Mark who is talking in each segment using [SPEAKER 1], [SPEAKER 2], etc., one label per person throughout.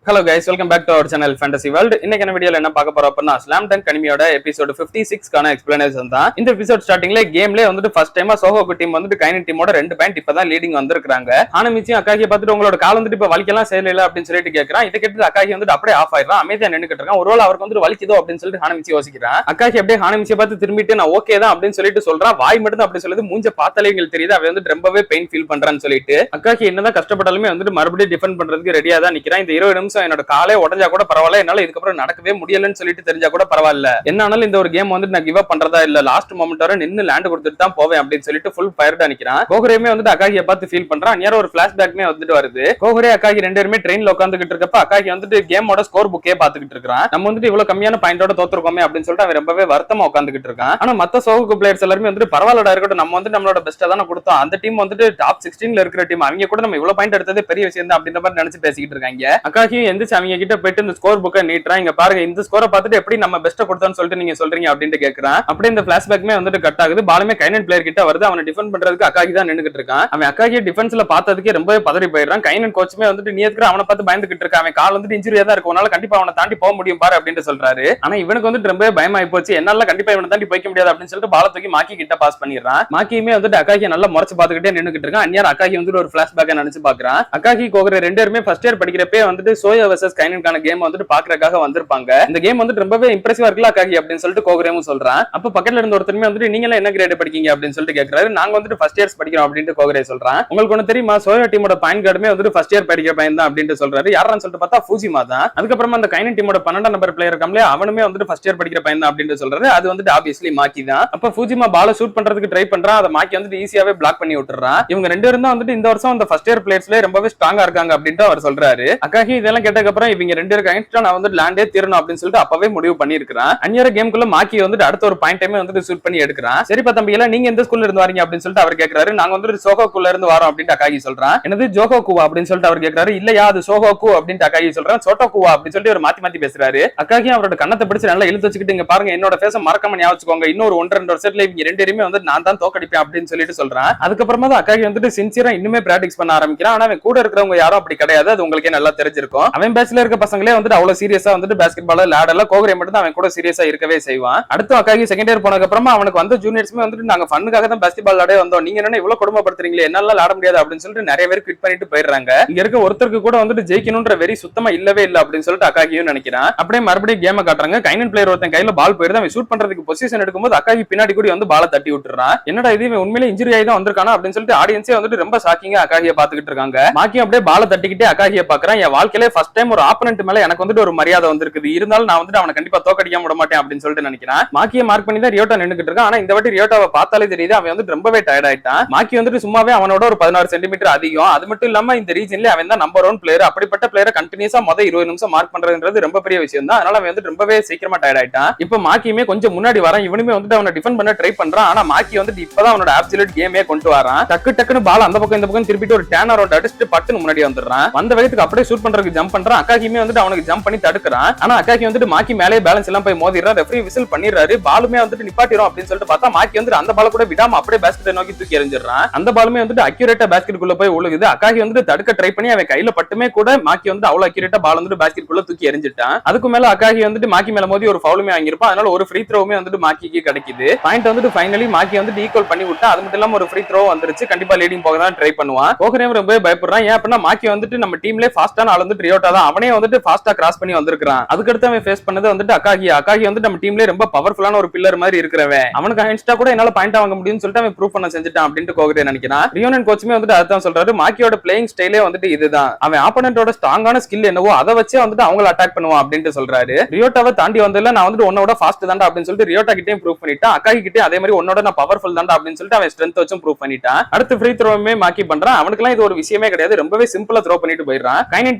[SPEAKER 1] Hello guys, welcome back to our channel Fantasy World. இன்னைக்கு என்ன வீடியோல என்ன பார்க்க போறோம் அப்படினா Slam Dunk Academy-யோட எபிசோட் 56 கான எக்ஸ்பிளனேஷன் தான். இந்த எபிசோட் ஸ்டார்டிங்ல கேம்லயே வந்துட்டு ஃபர்ஸ்ட் டைமா சோஹோக்கு டீம் வந்துட்டு கைனன் டீமோட 2 பாயிண்ட் இப்பதான் லீடிங் வந்திருக்காங்க. ஹானமிச்சி அக்காகியை பார்த்துட்டு உங்களோட கால் வந்துட்டு இப்ப வலிக்கலாம் செய்யல அப்படின்னு சொல்லிட்டு கேக்குறான். இத கேட்டு அக்காகி வந்துட்டு அப்படியே ஆஃப் ஆயிடுறான். அமைதியா நின்னுக்கிட்டு இருக்கான். ஒருவேளை அவருக்கு வந்துட்டு வலிக்குதோ அப்படின்னு சொல்லிட்டு ஹானமிச்சி யோசிக்கிறான். அக்காகி அப்படியே ஹானமிச்சியை பார்த்து திரும்பிட்டு நான் ஓகே தான் அப்படின்னு சொல்லிட்டு சொல்றான். வாய் மட்டும் தான் அப்படி சொல்லுது. மூஞ்ச பார்த்தாலே எங்களுக்கு தெரியுது அவன் வந்துட்டு ரொம்பவே பெயின் ஃபீல் பண்றான்னு சொல்லிட்டு அக்காகி என்னதான் கஷ்டப்பட்டாலுமே வந்துட்டு மறுபடியும் டிஃபெண்ட் பண்றதுக்கு ரெடியா தான் நிக்கிறான். இந்த 20 நிமிஷம் என்னோட காலே உடஞ்சா கூட பரவாயில்ல, என்னால இதுக்கப்புறம் நடக்கவே முடியலன்னு சொல்லிட்டு தெரிஞ்சா கூட பரவாயில்ல, என்ன ஆனாலும் இந்த ஒரு கேம் வந்து நான் கிவ் அப் பண்றதா இல்ல, லாஸ்ட் மொமெண்ட் வரை நின்னு லேண்ட் கொடுத்துட்டு தான் போவேன் அப்படின்னு சொல்லிட்டு ஃபுல் ஃபயர்டா நிக்கிறான். கோகுரேமே வந்து அக்காகியை பார்த்து ஃபீல் பண்றான். அந்நேரம் ஒரு பிளாஷ்பேக்மே வந்துட்டு வருது. கோகுரே அக்காகி ரெண்டு பேருமே ட்ரெயின்ல உட்காந்துக்கிட்டு இருக்கப்ப அக்காகி வந்துட்டு கேமோட ஸ்கோர் புக்கே பாத்துக்கிட்டு இருக்கான். நம்ம வந்துட்டு இவ்வளவு கம்மியான பாயிண்டோட தோத்துருக்கோமே அப்படின்னு சொல்லிட்டு அவன் ரொம்பவே வருத்தமா உட்காந்துக்கிட்டு இருக்கான். ஆனா மத்த சோகு பிளேயர்ஸ் எல்லாருமே வந்துட்டு பரவாயில்லடா இருக்கட்டும், நம்ம வந்து நம்மளோட பெஸ்ட்டா தானே கொடுத்தோம், அந்த டீம் வந்துட்டு டாப் 16ல இருக்கிற டீம், அவங்க கூட நம்ம இவ்வளவு பாயிண்ட் எடுத்ததே பெரிய விஷயம் தான் அப்படின்ற மாதிரி நினைச்சு பேசிக்கிட்டு இருக்காங்க. அக்காகியும் எந்திரிச்சு அவங்க கிட்ட போயிட்டு இந்த ஸ்கோர் புக்கை நீட்டுறான். இங்க பாருங்க இந்த ஸ்கோரை பார்த்துட்டு எப்படி நம்ம பெஸ்ட்டா கொடுத்தோம்னு சொல்லிட்டு நீங்க சொல்றீங்க அப்படின்னு கேக்குறான். அப்படியே இந்த பிளாஷ்பேக்மே வந்துட்டு கட் ஆகுது. பாலுமே கைனன் பிளேயர் கிட்ட வருது. அவனை டிஃபெண்ட் பண்றதுக்கு அக்காகி தான் நின்னுகிட்டு இருக்கான். அவன் அக்காகியை டிஃபென்ஸ்ல பார்த்ததுக்கே ரொம்பவே பதறி போயிடுறான். கைனன் கோச்சுமே வந்துட்டு நீ எதுக்கு அவனை பார்த்து பயந்துகிட்டு இருக்கான், அவன் கால் வந்துட்டு இன்ஜுரியா தான் இருக்கும், உன்னால கண்டிப்பா அவனை தாண்டி போக முடியும் பாரு அப்படின்னு சொல்றாரு. ஆனா இவனுக்கு வந்துட்டு ரொம்பவே பயமாயி போச்சு, என்னால கண்டிப்பா இவனை தாண்டி போய்க்க முடியாது அப்படின்னு சொல்லிட்டு பால தூக்கி மாக்கி கிட்ட பாஸ் பண்ணிடுறான். மாக்கியுமே வந்துட்டு அக்காகியை நல்லா முறைச்சு பார்த்துக்கிட்டே நின்னுகிட்டு இருக்கான். அந்நியார் அக்காகி வந்துட்டு ஒரு பிளாஷ்பேக்கை நினைச்சு பாக்குறான். அக்காகி கோகுரே ரெண்டு பேருமே ஃபர்ஸ்ட் இயர் படிக்கிறப்பே வந்துட்டு சோயா வெர்சஸ் கைனன்கான கேம் வந்துட்டு பாக்குறதுக்காக வந்திருப்பாங்க. இந்த கேம் வந்து ரொம்பவே இம்ப்ரெசிவா இருக்குல்ல அக்காகி அப்படின்னு சொல்லிட்டு கோகுரேமும் சொல்றான். அப்ப பக்கத்துல இருந்த ஒருத்தருமே வந்துட்டு நீங்க என்ன கிரேட் படிக்கீங்க அப்படின்னு சொல்லிட்டு கேக்குறாரு. நாங்க வந்துட்டு ஃபர்ஸ்ட் இயர்ஸ் படிக்கிறோம் அப்படின்னு கோகுரே சொல்றான். உங்களுக்கு ஒண்ணு தெரியுமா, சோயா டீமோட பாயிண்ட் கார்டுமே வந்துட்டு ஃபர்ஸ்ட் இயர் படிக்கிற பையன் தான் அப்படின்னு சொல்றாரு. யாரான்னு சொல்லிட்டு பார்த்தா ஃபூஜிமா தான். அதுக்கப்புறமா அந்த கைனன் டீமோட 12 நம்பர் பிளேயர் கம்லே அவனுமே வந்துட்டு ஃபர்ஸ்ட் இயர் படிக்கிற பையன் தான் அப்படின்னு சொல்றாரு. அது வந்துட்டு ஆப்வியஸ்லி மாக்கி தான். அப்ப ஃபூஜிமா பால ஷூட் பண்றதுக்கு ட்ரை பண்றான். அதை மாக்கி வந்துட்டு ஈஸியாவே பிளாக் பண்ணி விட்டுறான். இவங்க ரெண்டு பேரும் தான் வந்துட்டு இந்த வருஷம் அந்த ஃபர்ஸ்ட் இயர் பிளேயர்ஸ்ல ரொம்பவே ஸ்ட்ராங்கா இருக்காங்க அப்படின்னு அவர் சொல்றாரு. அக்காகி இதெல்லாம் கேட்டதுக்கு அப்புறம் இவங்க ரெண்டு பேருக்கு அகைன்ஸ்டா நான் வந்து லேண்டே தீரணும் அப்படின்னு சொல்லிட்டு அப்பவே முடிவு பண்ணிருக்கான். அந்நியர கேம்குள்ள மாக்கி வந்துட்டு அடுத்த ஒரு பாயிண்ட் டைமே வந்துட்டு ஷூட் பண்ணி எடுக்கிறான். சரிப்பா தம்பி எல்லாம் நீங்க எந்த ஸ்கூல்ல இருந்து வரீங்க அப்படின்னு சொல்லிட்டு அவர் கேக்குறாரு. நாங்க வந்துட்டு சோஹோக்குள்ள இருந்து வரோம் அப்படின்னு அக்காகி சொல்றான். என்னது ஜோஹோகுவா அப்படின்னு சொல்லிட்டு அவர் கேக்குறாரு. இல்லையா அது சோஹோக்கு அப்படின்னு அக்காகி சொல்றான். சோட்டோகுவா அப்படின்னு சொல்லிட்டு ஒரு மாத்தி மாத்தி பேசுறாரு. அக்காகி அவரோட கண்ணத்தை பிடிச்சு நல்லா இழுத்து வச்சுக்கிட்டு இங்க பாருங்க என்னோட ஃபேஸ மறக்காம ஞாபகம் வச்சுக்கோங்க, இன்னொரு 1-2 வருஷத்துல இவங்க ரெண்டு பேருமே வந்து நான் தான் தோக்கடிப்பேன் அப்படின்னு சொல்லிட்டு சொல்றான். அதுக்கப்புறமா தான் அக்காகி வந்துட்டு சின்சியரா இன்னுமே பிராக்டிஸ் பண்ண ஆரம்பிக்கிறான். ஆனா அவன் கூட இருக்கிறவங்க யாரும் அப்படி கிடையாது, அது உங்களுக்கே நல்லா தெரிஞ்சிருக்கும். அவன் பேட்ச்ல இருக்க பசங்களே வந்துட்டு அவ்வளவு சீரியஸா வந்துட்டு பாஸ்கெட் பால் லேடர்ல கோகுரே மட்டும் தான் அவன் கூட சீரியஸா இருக்கவே செய்வான். அடுத்து அக்காகி செகண்ட் இயர் போனதுக்கு அப்புறமா அவனுக்கு வந்து ஜூனியர்ஸ்மே வந்துட்டு நாங்க ஃபன்னுக்காக தான் பாஸ்கெட் பால் விளையாட வந்தோம், நீங்க என்ன இவ்வளவு கொடுமைப்படுத்துறீங்களே, என்னால விளையாட முடியாது அப்படின்னு சொல்லிட்டு நிறைய பேர் குவிட் பண்ணிட்டு போயிடுறாங்க. இங்க இருக்க ஒருத்தருக்கு கூட வந்துட்டு ஜெயிக்கணும்ன்ற வெறி சுத்தமா இல்லவே இல்ல அப்படின்னு சொல்லிட்டு அக்காகியும் நினைக்கிறான். அப்படியே மறுபடியும் கேம காட்டுறாங்க. கைனன் பிளேயர் ஒருத்தன் கையில பால் போயிருது. அவன் ஷூட் பண்றதுக்கு பொசிஷன் எடுக்கும்போது அக்காகி பின்னாடி கூட வந்து பால தட்டி விட்டுறான். என்னடா இது உண்மையிலே இன்ஜுரி ஆகி தான் வந்திருக்கானா அப்படின்னு சொல்லிட்டு ஆடியன்ஸே வந்துட்டு ரொம்ப ஷாக்கிங்கா அக்காகியை பாத்துக்கிட்டு இருக்காங்க. மாக்கி அப்படியே பால தட்டிக்கிட்டே அக்காகியை பாக்குறான். என் வாழ்க்கையிலே ஃபர்ஸ்ட் டைம் ஒரு ஆப்பனன்ட் மேல எனக்கு வந்துட்டு ஒரு மரியாதை வந்திருக்குது, இருந்தாலும் நான் வந்துட்டு அவனை கண்டிப்பா தோக்கடிக்க விட மாட்டேன் அப்படின்னு சொல்லிட்டு நினைக்கிறான். மாக்கியை மார்க் பண்ணி தான் ரியோட்டா நின்னுக்கிட்டு இருக்கான். ஆனா இந்த வாட்டி ரியோட்டாவை பார்த்தாலே தெரியுது அவன் வந்து ரொம்பவே டயர்ட் ஆயிட்டான். மாக்கி வந்துட்டு சும்மாவே அவனோட ஒரு 16 சென்டிமீட்டர் அதிகம். அது மட்டும் இல்லாம இந்த ரீஜன்ல அவன் தான் நம்பர் 1 பிளேயர். அப்படிப்பட்ட பிளேயரை கண்டினியூஸா 20 நிமிஷம் மார்க் பண்றதுன்றது ரொம்ப பெரிய விஷயம் தான். அதனால அவன் வந்து ரொம்பவே சீக்கிரமா டயர்ட் ஆயிட்டான். இப்ப மாக்கியுமே கொஞ்சம் முன்னாடி வரான். இவனுமே வந்துட்டு அவனை டிஃபெண்ட் பண்ண ட்ரை பண்றான். ஆனா மாக்கி வந்துட்டு இப்பதான் அவனோட அப்சல்யூட் கேமே கொண்டு வரான். டக்குன்னு பால் அந்த பக்கம் இந்த பக்கம் திருப்பிட்டு ஒரு டேன் அரவுண்ட் அடிச்சுட்டு பட்டுன்னு முன்னாடி வந்துடுறான். வந்த வேகத்துக்கு அப்படியே ஷூட் பண்றதுக்கு ஜம்ப் பண்றான். அக்காகியுமே வந்துட்டு அவனுக்கு ஜம்ப் பண்ணி தடுக்கிறான். ஆனா அக்காகி வந்துட்டு மாக்கி மேலே பேலன்ஸ் எல்லாம் போய் மோதிடுறான். ரெஃப்ரி விசில் பண்ணிடுறாரு. பாலுமே வந்துட்டு நிப்பாட்டிரும் அப்படின்னு சொல்லிட்டு பார்த்தா மாக்கி வந்துட்டு அந்த பால கூட விடாம அப்படியே பேஸ்கெட்டை நோக்கி தூக்கி எறிஞ்சிடறான். அந்த பாலுமே வந்துட்டு அக்யூரேட்டா பேஸ்கெட் குள்ள போய் உழுகுது. அக்காகி வந்துட்டு தடுக்க ட்ரை பண்ணி அவன் கையில பட்டுமே கூட மாக்கி வந்து அவ்வளவு அக்யூரேட்டா பால் வந்துட்டு பேஸ்கெட் குள்ள தூக்கி எறிஞ்சிட்டான். அதுக்கு மேல அக்காகி வந்துட்டு மாக்கி மேல மோதி ஒரு ஃபவுலுமே வாங்கியிருப்பான். அதனால ஒரு ஃப்ரீ த்ரோவுமே வந்துட்டு மாக்கிக்கு கிடைக்குது. பாயிண்ட் வந்துட்டு ஃபைனலி மாக்கி வந்துட்டு ஈக்குவல் பண்ணி விட்டா. அது மட்டும் இல்லாம ஒரு ஃப்ரீ த்ரோ வந்துருச்சு. கண்டிப்பா லீடிங் போக தான் ட்ரை பண்ணுவான். கோகுரே ரொம்ப பயப்படுறான். ஏன் அப்படின்னா மாக்கி வந்துட்டு நம்ம டீம்ல ஃபாஸ்டான ஆள் வந்துட்டு ரியோட்டா தான், அவனே வந்துட்டு ஃபாஸ்டா கிராஸ் பண்ணி வந்திருக்கான். அதுக்கடுத்து அவன் ஃபேஸ் பண்ணது வந்துட்டு அக்காகி வந்துட்டு நம்ம டீம்ல ரொம்ப பவர்ஃபுல்லான ஒரு பில்லர் மாதிரி இருக்கிறவன். அவனுக்கு அகைன்ஸ்டா கூட என்னால பாயிண்ட் வாங்க முடியும்னு சொல்லிட்டு அவன் ப்ரூவ் பண்ண செஞ்சுட்டான் அப்படின்னு கோகுரே நினைக்கிறான். ரியோனன் கோச்சுமே வந்துட்டு அதான் சொல்றாரு. மாக்கியோட பிளேயிங் ஸ்டைலே வந்துட்டு இதுதான், அவன் ஆப்போனன்ட்டோட ஸ்ட்ராங்கான ஸ்கில் என்னவோ அதை வச்சு வந்துட்டு அவங்கள அட்டாக் பண்ணுவான் அப்படின்னு சொல்றாரு. ரியோட்டாவை தாண்டி வந்ததுல நான் வந்துட்டு உன்னோட ஃபாஸ்ட் தாண்டா அப்படின்னு சொல்லிட்டு ரியோட்டா கிட்டே ப்ரூவ் பண்ணிட்டான். அக்காகி கிட்டே அதே மாதிரி உன்னோட நான் பவர்ஃபுல் தாண்டா அப்படின்னு சொல்லிட்டு அவன் ஸ்ட்ரென்த் வச்சும் ப்ரூவ் பண்ணிட்டான். அடுத்து ஃப்ரீ த்ரோவுமே மாக்கி பண்றான். அவனுக்குலாம் இது ஒரு விஷயமே கிடையாது, ரொம்பவே சிம்பிளா த்ரோ பண்ணிட்டு போயிடுறான். கைனன்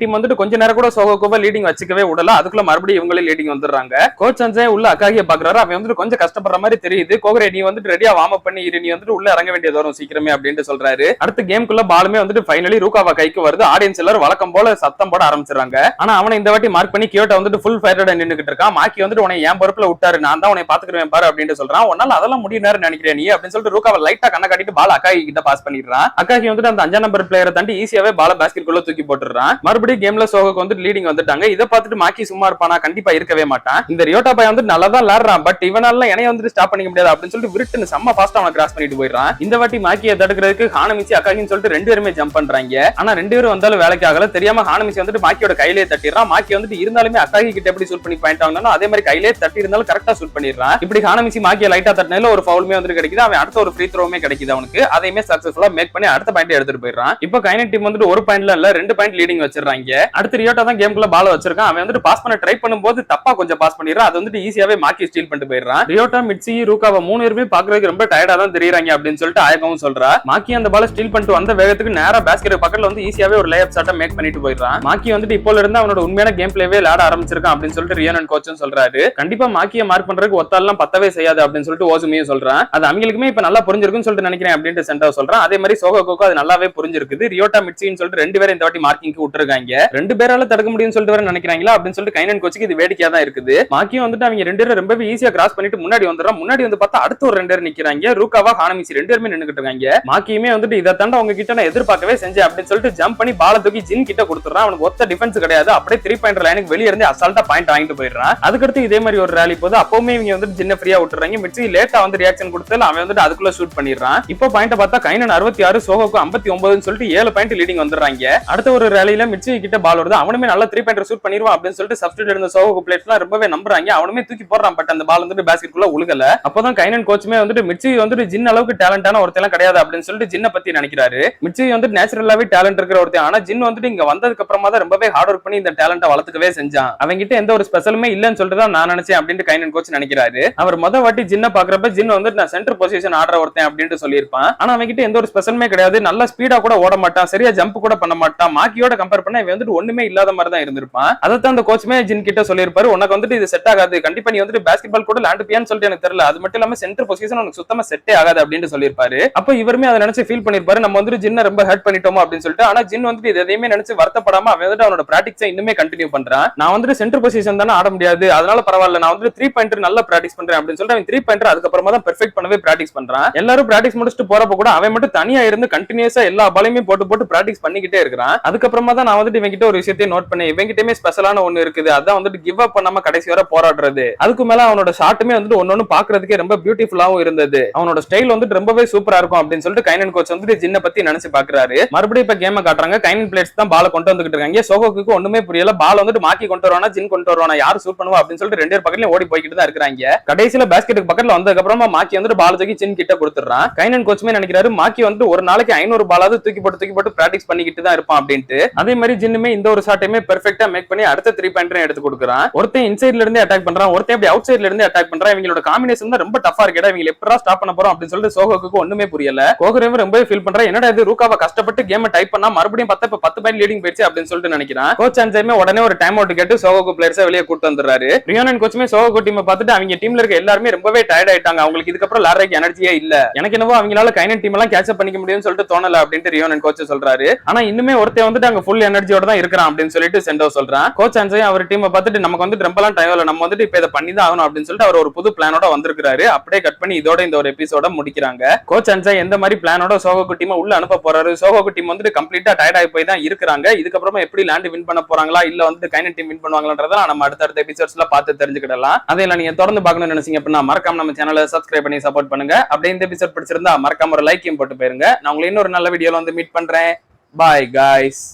[SPEAKER 1] டீம் வந்துட்டு கொஞ்ச நேரம் கூட சோகோகோவா லீடிங் வச்சுக்கவே விடல. அதுக்குள்ள மறுபடியும் இவங்களே லீடிங் வந்துடுறாங்க. கோச் சஞ்சய் உள்ள அக்காகியை பாக்குறாரு. அவன் வந்துட்டு கொஞ்சம் கஷ்டப்படுற மாதிரி தெரியுது. கோகுரே நீ வந்துட்டு ரெடியா வார்ம் அப் பண்ணி இரு, நீ வந்துட்டு உள்ள இறங்க வேண்டியது வரும் சீக்கிரமே அப்படின்னு சொல்றாரு. அடுத்து கேம்குள்ள பாலுமே வந்துட்டு ஃபைனலி ரூகாவா கைக்கு வருது. ஆடியன்ஸ் எல்லாரும் வழக்கம் போல சத்தம் போட ஆரம்பிச்சிடறாங்க. ஆனா அவனை இந்த வாட்டி மார்க் பண்ணி கியோட்டா வந்துட்டு ஃபுல் ஃபயர்டா நின்னுகிட்டு இருக்கான். மாக்கி வந்துட்டு உன்னை என் பொறுப்புல விட்டாரு, நான் தான் உன்னை பாத்துக்கிறேன் பாரு அப்படின்னு சொல்றான். உன்னால அதெல்லாம் முடியும்னு நினைக்கிறேன் நீ அப்படின்னு சொல்லிட்டு ரூகாவை லைட்டா கண்ண காட்டிட்டு பால் அக்காகி கிட்ட பாஸ் பண்ணிடுறான். அக்காகி வந்துட்டு அந்த 5 நம்பர் பிளேயரை தாண்டி ஈஸியாவே பால பாஸ்கெட் குள்ள தூக்கி போட்டுறான். மறுபடியும் கேம்ல சோகோக்கு வந்து லீடிங் வந்துட்டாங்க. இதை பார்த்துட்டு மாக்கி சும்மா இருப்பானா? கண்டிப்பா இருக்கவே மாட்டான். இந்த ரியோட்டா பையன் வந்து நல்லா தான் விளையாடுறான், பட் இவனால என்னைய வந்து ஸ்டாப் பண்ணிக்க முடியாது அப்படின்னு சொல்லிட்டு விருட்டுன்னு செம்ம ஃபாஸ்டா அவனை கிராஸ் பண்ணிட்டு போயிடுறான். இந்த வாட்டி மாக்கியை தடுக்கிறதுக்கு ஹானமிச்சி அக்காகின்னு சொல்லிட்டு ரெண்டு பேருமே ஜம்ப் பண்றாங்க. ஆனா ரெண்டு பேரும் வந்தாலும் வேலைக்கு ஆகல. தெரியாம ஹானமிச்சி வந்துட்டு மாக்கியோட கையிலேயே தட்டிடுறான். மாக்கி வந்துட்டு இருந்தாலுமே அக்காகி கிட்ட எப்படி ஷூட் பண்ணி பாயிண்ட் ஆகணும் அதே மாதிரி கையிலே தட்டி இருந்தாலும் கரெக்டா ஷூட் பண்ணிடுறான். இப்படி ஹானமிச்சி மாக்கியை லைட்டா தட்டினால ஒரு ஃபவுலுமே வந்து கிடைக்குது. அவன் அடுத்த ஒரு ஃப்ரீ த்ரோவுமே கிடைக்குது அவனுக்கு. அதையுமே சக்சஸ்ஃபுல்லா மேக் பண்ணி அடுத்த பாயிண்ட் எடுத்துட்டு போயிடுறான். இப்போ கைனட் டீம் வந்துட்டு ஒரு பாயிண்ட்ல இல்ல 2 பாயிண்ட் லீடிங் வச்சிருக்காங்க. அடுத்து ரியோட்டா தான் கேம்குள்ள பால் வச்சிருக்கான். அவன் வந்துட்டு பாஸ் பண்ண ட்ரை பண்ணும்போது தப்பா கொஞ்சம் பாஸ் பண்ணிடுறான். அது வந்துட்டு ஈஸியாவே மாக்கி ஸ்டீல் பண்ணிட்டு போயிடுறான். ரியோட்டா, மிட்சி, ரூகாவா 3 பேருமே பாக்குறதுக்கு ரொம்ப டயர்டா தான் தெரியுறாங்க அப்படின்னு சொல்லிட்டு ஆயகவும் சொல்றா. மாக்கி அந்த பால் ஸ்டீல் பண்ணிட்டு வந்த வேகத்துக்கு நேரா பேஸ்கெட் பக்கத்துல வந்து ஈஸியாவே ஒரு லேஅப் ஷாட்டை மேக் பண்ணிட்டு போயிடுறான். மாக்கி வந்துட்டு இப்போல இருந்து அவனோட உண்மையான கேம் பிளேவே விளையாட ஆரம்பிச்சிருக்கான் அப்படின்னு சொல்லிட்டு ரியோனன் கோச்சும் சொல்றாரு. கண்டிப்பா மாக்கியை மார்க் பண்றதுக்கு ஒத்தாலாம் பத்தவே செய்யாது அப்படின்னு சொல்லிட்டு ஓசுமியும் சொல்றான். அது அவங்களுக்குமே இப்ப நல்லா புரிஞ்சிருக்குன்னு சொல்லிட்டு நினைக்கிறேன் அப்படின்னு சென்டா சொல்றான். அதே மாதிரி சோகோக்கு அது நல்லாவே புரிஞ்சிருக்குது. ரியோட்டா, மிட்சின்னு சொல்லிட்டு 2 பேரும் இந்த வாட்டி மார்க்கிங்க்கு விட்டுருக்காங்க. 2 பேரால தடுக்க முடியும்னு சொல்லிட்டு வர நினைக்கிறாங்களா அப்படின்னு சொல்லிட்டு கைனன் கோச்சுக்கு இது வேடிக்கையா தான் இருக்குது. மாக்கியும் வந்துட்டு அவங்க 2 பேரும் ரொம்பவே ஈஸியா கிராஸ் பண்ணிட்டு முன்னாடி வந்துடுறான். முன்னாடி வந்து பார்த்தா அடுத்த ஒரு 2 பேர் நிக்கிறாங்க. ரூகாவா, ஹானமிச்சி 2 பேருமே நின்னுக்கிட்டு இருக்காங்க. மாக்கியுமே வந்துட்டு இதை தாண்ட அவங்க கிட்ட நான் எதிர்பார்க்கவே செஞ்சேன் அப்படின்னு சொல்லிட்டு ஜம்ப் பண்ணி பால தூக்கி ஜின் கிட்ட கொடுத்துறான். அவனுக்கு ஒத்த டிஃபென்ஸ் கிடையாது. அப்படியே 3 பாயிண்ட் லைனுக்கு வெளியே இருந்து அசால்ட்டா பாயிண்ட் வாங்கிட்டு போயிடுறான். அதுக்கடுத்து இதே மாதிரி ஒரு ரேலி போது அப்பவுமே இவங்க வந்துட்டு ஜின்ன ஃப்ரீயா விட்டுறாங்க. மிட்சி லேட்டா வந்து ரியாக்ஷன் கொடுத்தால அவன் வந்துட்டு அதுக்குள்ள ஷூட் பண்ணிடுறான். இப்போ பாயிண்ட் பார்த்தா கைனன் 66, சோகோக்கு 59 சொல்லிட்டு 7 பாயிண்ட் லீடிங் வந்துடுறாங்க. அடுத்த ஒரு ரேலியில மிட்சி கிட்ட பால் வருது. அவனுமே நல்லா 3 பாயிண்ட் ஷூட் பண்ணிடுவான் அப்படின்னு சொல்லிட்டு சப்ஸ்டிட்யூட் இருந்த சோகோ பிளேயர்ஸ்லாம் ரொம்பவே நம்புறாங்க. அவனுமே தூக்கி போடுறான். பட் அந்த பால் வந்துட்டு பேஸ்கெட் குள்ள உழுகல. அப்பதான் கைனன் கோச்சுமே வந்துட்டு மிட்சி வந்துட்டு ஜின் அளவுக்கு டேலண்டான ஒருத்தன் கிடையாது அப்படின்னு சொல்லிட்டு ஜின்னை பத்தி நினைக்கிறாரு. மிட்சி வந்துட்டு நேச்சுரலாவே டேலண்ட் இருக்கிற ஒருத்தன். ஆனா ஜின் வந்துட்டு இங்க வந்ததுக்கு அப்புறமா தான் ரொம்பவே ஹார்ட் ஒர்க் பண்ணி இந்த டேலண்ட்டை வளர்த்துக்கவே செஞ்சான். அவங்க கிட்ட எந்த ஒரு ஸ்பெஷலுமே இல்லன்னு சொல்லிட்டு தான் நான் நினைச்சேன் அப்படின்னு கைனன் கோச் நினைக்கிறாரு. அவர் முத வாட்டி ஜின்னை பாக்குறப்ப ஜின் வந்துட்டு நான் சென்டர் பொசிஷன் ஆடுற ஒருத்தன் அப்படின்னு சொல்லியிருப்பான். ஆனா அவங்க கிட்ட எந்த ஒரு ஸ்பெஷலுமே கிடையாது. நல்ல ஸ்பீடா கூட ஓட மாட்டான், சரியா ஜம்ப் கூட பண்ண மாட்டான். மாக்கியோட கம்பேர் பண்ண இவன் வந்துட்டு ஒண்ணுமே இல்லாத மாதிரி தான் இருந்திருப்பான். அதான் அந்த கோச்சுமே ஜின் கிட்ட சொல்லியிருப்பாரு, உனக்கு வந்துட்டு இது செட் ஆகாது, கண்டிப்பா நீ வந்துட்டு பாஸ்கெட் பால் கூட லேண்ட் பியான்னு சொல்லிட்டு எனக்கு தெரியல, அது மட்டும் இல்லாம சென்டர் பொசிஷன் உனக்கு சுத்தமா செட்டே ஆகாது அப்படின்னு சொல்லியிருப்பாரு. அப்ப இவருமே அதை நினைச்சு ஃபீல் பண்ணிருப்பாரு, நம்ம வந்துட்டு ஜின்னை ரொம்ப ஹர்ட் பண்ணிட்டோமோ அப்படின்னு சொல்லிட்டு. ஆனா ஜின் வந்துட்டு எதையுமே நினைச்சு வருத்தப்படாம அவன் வந்துட்டு அவனோட பிராக்டிக்ஸை இன்னுமே கண்டினியூ பண்றான். நான் வந்துட்டு சென்டர் பொசிஷன் தானே ஆட முடியாது, அதனால பரவாயில்ல, நான் வந்துட்டு 3 பாயிண்டர் நல்லா பிராக்டிஸ் பண்றேன் அப்படின்னு சொல்லிட்டு அவன் 3 பாயிண்டர் அதுக்கப்புறமா தான் பெர்ஃபெக்ட் பண்ணவே பிராக்டிஸ் பண்றான். எல்லாரும் பிராக்டிஸ் முடிச்சுட்டு போறப்ப கூட அவன் மட்டும் தனியா இருந்து கண்டினியூஸா எல்லா பாலையுமே போட்டு பிராக்டிஸ் பண்ணிக்கிட்டே இருக்கிறான். அதுக்கப்புறமா தான் நான் வந்துட்டு இவங்கிட்ட ஒரு விஷயத்தையும் நோட் பண்ணேன், இவங்கிட்டமே ஸ்பெஷலான ஒண்ணு இருக்குது, அதான் வந்துட்டு கிவ் அப் பண்ணாம கடைசி வரை போராடுறது. அதுக்கு மேல அவனோட ஷாட்டுமே வந்துட்டு ஒன்னொன்னு பாக்குறதுக்கே ரொம்ப பியூட்டிஃபுல்லாவும் இருந்தது. அவனோட ஸ்டைல் வந்துட்டு ரொம்பவே சூப்பரா இருக்கும் அப்படின்னு சொல்லிட்டு கைனன் கோச் வந்துட்டு ஜின்னை பத்தி நினைச்சு பாக்குறாரு. மறுபடியும் இப்ப கேம காட்டுறாங்க. கைனன் பிளேயர்ஸ் தான் பால கொண்டு வந்துகிட்டு இருக்காங்க. சோகோக்கு ஒண்ணுமே புரியல, பால் வந்துட்டு மாக்கி கொண்டு வருவானா ஜின் கொண்டு வருவானா யார் ஷூட் பண்ணுவா அப்படின்னு சொல்லிட்டு 2 பேர் பக்கத்துல ஓடி போய்கிட்டு தான் இருக்காங்க. கடைசியில பேஸ்கெட்டுக்கு பக்கத்துல வந்ததுக்கு அப்புறமா மாக்கி வந்துட்டு பால் தூக்கி ஜின் கிட்ட கொடுத்துறான். கைனன் கோச்சுமே நினைக்கிறாரு மாக்கி வந்துட்டு ஒரு நாளைக்கு 500 பாலாவது தூக்கி போட்டு பிராக்டிஸ் பண்ணிக்கிட்டு தான் இருப்பான் அப்படின்ட்டு. அதே மாதிரி ஜின்னுமே இந்த ஒரு ஷாட்டையுமே பெர்ஃபெக்ட்டா மேக் பண்ணி அடுத்த 3 பாயிண்டர் எடுத்து கொடுக்குறான். ஒருத்தன் இன்சைட்ல இருந்து அட்டாக் பண்றான், ஒருத்தன் அப்படி அவுட் சைட்ல இருந்து அட்டாக் பண்றான். இவங்களோட காம்பினேஷன் தான் ரொம்ப டஃபா இருக்கு. இவங்க எப்படா ஸ்டாப் பண்ண போறோம் அப்படின்னு சொல்லிட்டு சோகோக்கு ஒண்ணுமே புரியல. கோகுரேவும் ரொம்பவே ஃபீல் பண்றான், என்னடா இது ரூகாவா கஷ்டப்பட்டு கேம் டைப் பண்ணா மறுபடியும் 10 பாயிண்ட் லீடிங் போயிடுச்சு அப்படின்னு சொல்லிட்டு நினைக்கிறான். கோச் அன்சைமே உடனே ஒரு டைம் அவுட் கேட்டு சோகோக்கு பிளேயர்ஸை வெளியே கூட்டு வந்துறாரு. ரியோனன் கோச்சுமே சோகோக்கு டீமை பார்த்துட்டு அவங்க டீம்ல இருக்க எல்லாருமே ரொம்பவே டயர்ட் ஆயிட்டாங்க, அவங்களுக்கு இதுக்கப்புறம் விளையாடுறதுக்கு எனர்ஜியே இல்ல, எனக்கு என்னவோ அவங்களால கைனன் டீம் எல்லாம் கேட்ச் அப் பண்ணிக்க முடியும்னு சொல்லிட்டு தோணல அப்படின்ட்டு ரியோனன் கோச் சொல்றாரு. ஆனா இன்னுமே ஒருத்தன் வந்துட்டு அங்க ஃபுல் எனர்ஜியோட தான் இருக்கிறான் அப்படின்னு சொல்லிட்டு சென்டோ சொல்றான். கோச் அன்சை அவர் டீமை பார்த்துட்டு நமக்கு வந்துட்டு ரொம்பலாம் டைம் இல்ல, நம்ம வந்துட்டு இப்ப இதை பண்ணி தான் ஆகணும் அப்படின்னு சொல்லிட்டு அவர் ஒரு புது பிளானோட வந்திருக்காரு. அப்படியே கட் பண்ணி இதோட இந்த ஒரு எபிசோட முடிக்கிறாங்க. கோச் அன்சை எந்த மாதிரி பிளானோட சோகோக்கு டீமை உள்ள அனுப்ப போறாரு, சோகோக்கு டீம் வந்துட்டு கம்ப்ளீட்டா டயர்ட் ஆகி போய் தான் இருக்காங்க, இதுக்கப்புறமா எப்படி லேண்ட் வின் பண்ண போறாங்களா இல்ல வந்து கைனன் டீம் வின் பண்ணுவாங்களான்றத நம்ம அடுத்த எபிசோட்ஸ்ல பார்த்து தெரிஞ்சுக்கிடலாம். அதையெல்லாம் நீங்க தொடர்ந்து பார்க்கணும்னு நினைச்சீங்க அப்படின்னா மறக்காம நம்ம சேனலை சப்ஸ்கிரைப் பண்ணி சப்போர்ட் பண்ணுங்க. அப்படியே இந்த எபிசோட் பிடிச்சிருந்தா மறக்காம ஒரு லைக்கையும் போட்டு போயிருங்க. நான் உங்களை இன்னொரு நல்ல வீடியோல வந்து மீட் பண்றேன். Bye guys.